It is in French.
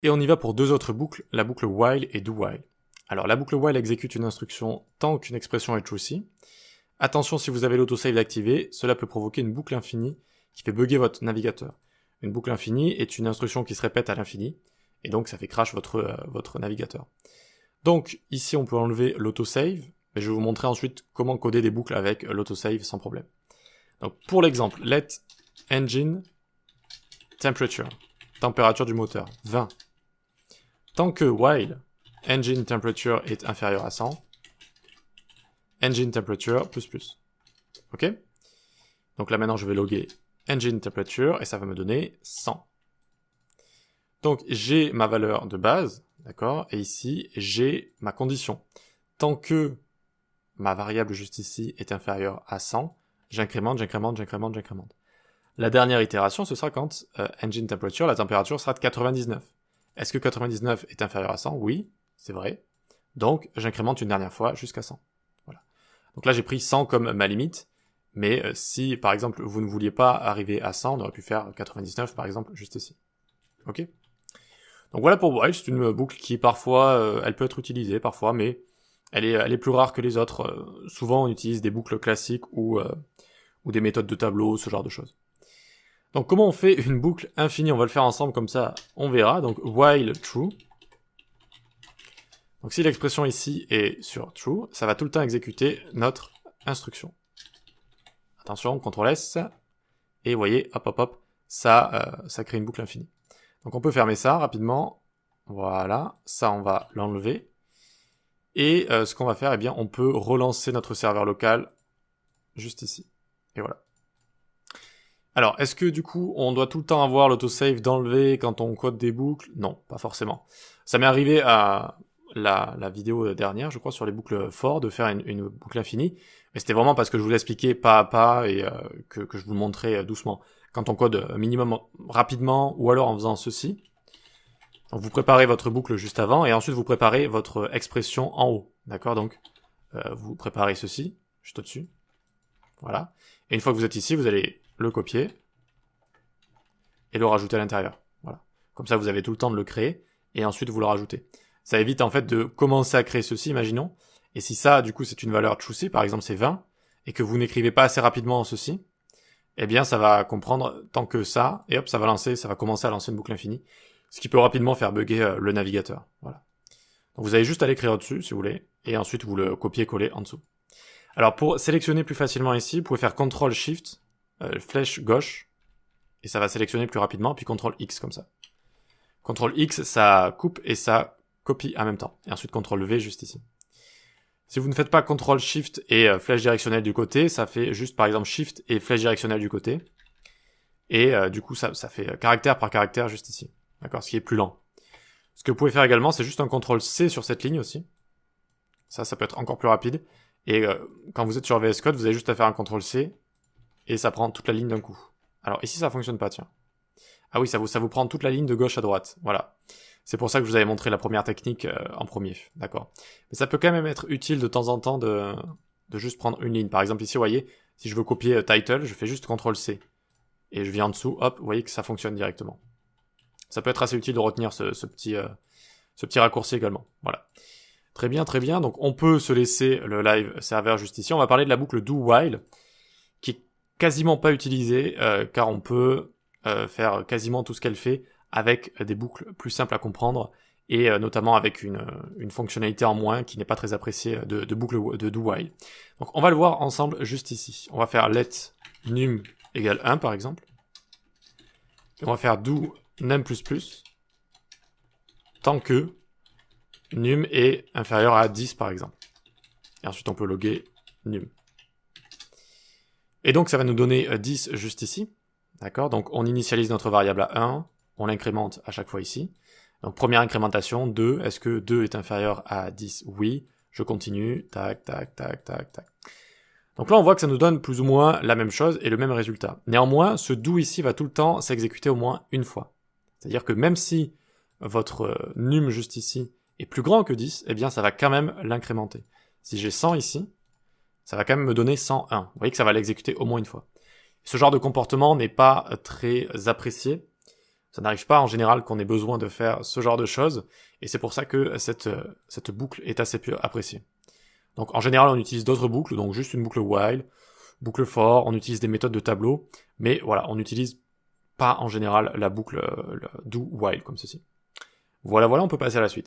Et on y va pour deux autres boucles, la boucle while et do while. Alors la boucle while exécute une instruction tant qu'une expression est true si. Attention, si vous avez l'autosave activé, cela peut provoquer une boucle infinie qui fait bugger votre navigateur. Une boucle infinie est une instruction qui se répète à l'infini, et donc ça fait crash votre navigateur. Donc ici on peut enlever l'autosave, mais je vais vous montrer ensuite comment coder des boucles avec l'autosave sans problème. Donc pour l'exemple, let engine temperature, température du moteur, 20. Tant que while engine temperature est inférieur à 100, engine temperature plus. Ok? Donc là maintenant je vais loguer engine temperature et ça va me donner 100. Donc j'ai ma valeur de base, d'accord? Et ici j'ai ma condition. Tant que ma variable juste ici est inférieure à 100, j'incrémente. La dernière itération, ce sera quand engine temperature, la température sera de 99. Est-ce que 99 est inférieur à 100? Oui, c'est vrai. Donc j'incrémente une dernière fois jusqu'à 100. Voilà. Donc là j'ai pris 100 comme ma limite, mais si par exemple vous ne vouliez pas arriver à 100, on aurait pu faire 99 par exemple juste ici. Ok? Donc voilà pour while, c'est une boucle qui parfois, elle peut être utilisée parfois, mais elle est plus rare que les autres. Souvent on utilise des boucles classiques ou des méthodes de tableau, ce genre de choses. Donc comment on fait une boucle infinie? On va le faire ensemble comme ça, on verra. Donc while true. Donc si l'expression ici est sur true, ça va tout le temps exécuter notre instruction. Attention, CTRL S, et vous voyez, hop, ça crée une boucle infinie. Donc on peut fermer ça rapidement, voilà, ça on va l'enlever. Et ce qu'on va faire, eh bien, on peut relancer notre serveur local juste ici. Et voilà. Alors, est-ce que du coup, on doit tout le temps avoir l'autosave d'enlever quand on code des boucles? Non, pas forcément. Ça m'est arrivé à la vidéo dernière, je crois, sur les boucles for, de faire une boucle infinie. Mais c'était vraiment parce que je vous l'expliquais pas à pas et que je vous le montrais doucement. Quand on code minimum rapidement ou alors en faisant ceci. Donc vous préparez votre boucle juste avant et ensuite vous préparez votre expression en haut. D'accord? Donc vous préparez ceci, juste au-dessus. Voilà. Et une fois que vous êtes ici, vous allez le copier et le rajouter à l'intérieur. Voilà. Comme ça, vous avez tout le temps de le créer et ensuite vous le rajoutez. Ça évite en fait de commencer à créer ceci, imaginons. Et si ça, du coup, c'est une valeur true, par exemple c'est 20, et que vous n'écrivez pas assez rapidement en ceci, eh bien ça va comprendre tant que ça, et hop, ça va commencer à lancer une boucle infinie, ce qui peut rapidement faire bugger le navigateur. Voilà. Donc vous avez juste à l'écrire au-dessus, si vous voulez, et ensuite vous le copiez-collez en dessous. Alors pour sélectionner plus facilement ici, vous pouvez faire CTRL-SHIFT, flèche gauche, et ça va sélectionner plus rapidement, puis CTRL-X comme ça. CTRL-X, ça coupe et ça copie en même temps. Et ensuite CTRL-V juste ici. Si vous ne faites pas CTRL-SHIFT et flèche directionnelle du côté, ça fait juste par exemple SHIFT et flèche directionnelle du côté. Et du coup, ça fait caractère par caractère juste ici. D'accord, ce qui est plus lent. Ce que vous pouvez faire également, c'est juste un CTRL-C sur cette ligne aussi. Ça peut être encore plus rapide. Et quand vous êtes sur VS Code, vous avez juste à faire un CTRL-C et ça prend toute la ligne d'un coup. Alors ici, ça fonctionne pas, tiens. Ah oui, ça vous prend toute la ligne de gauche à droite. Voilà. C'est pour ça que je vous avais montré la première technique en premier. D'accord. Mais ça peut quand même être utile de temps en temps de juste prendre une ligne. Par exemple, ici, vous voyez, si je veux copier title, je fais juste CTRL-C. Et je viens en dessous, hop, vous voyez que ça fonctionne directement. Ça peut être assez utile de retenir ce petit raccourci également. Voilà. Très bien, très bien. Donc on peut se laisser le live serveur juste ici. On va parler de la boucle do while, qui est quasiment pas utilisée, car on peut faire quasiment tout ce qu'elle fait avec des boucles plus simples à comprendre, et notamment avec une fonctionnalité en moins qui n'est pas très appréciée de boucle de do while. Donc on va le voir ensemble juste ici. On va faire let num égale 1 par exemple. Et on va faire do num++ tant que num est inférieur à 10 par exemple. Et ensuite on peut loguer num. Et donc ça va nous donner 10 juste ici. D'accord? Donc on initialise notre variable à 1, on l'incrémente à chaque fois ici. Donc première incrémentation, 2, est-ce que 2 est inférieur à 10? Oui. Je continue, tac, tac, tac, tac, tac. Donc là on voit que ça nous donne plus ou moins la même chose et le même résultat. Néanmoins, ce do ici va tout le temps s'exécuter au moins une fois. C'est-à-dire que même si votre num juste ici est plus grand que 10, eh bien ça va quand même l'incrémenter. Si j'ai 100 ici, ça va quand même me donner 101. Vous voyez que ça va l'exécuter au moins une fois. Ce genre de comportement n'est pas très apprécié. Ça n'arrive pas en général qu'on ait besoin de faire ce genre de choses, et c'est pour ça que cette boucle est assez peu appréciée. Donc en général on utilise d'autres boucles, donc juste une boucle while, boucle for, on utilise des méthodes de tableau, mais voilà, on n'utilise pas en général la boucle do while comme ceci. Voilà, on peut passer à la suite.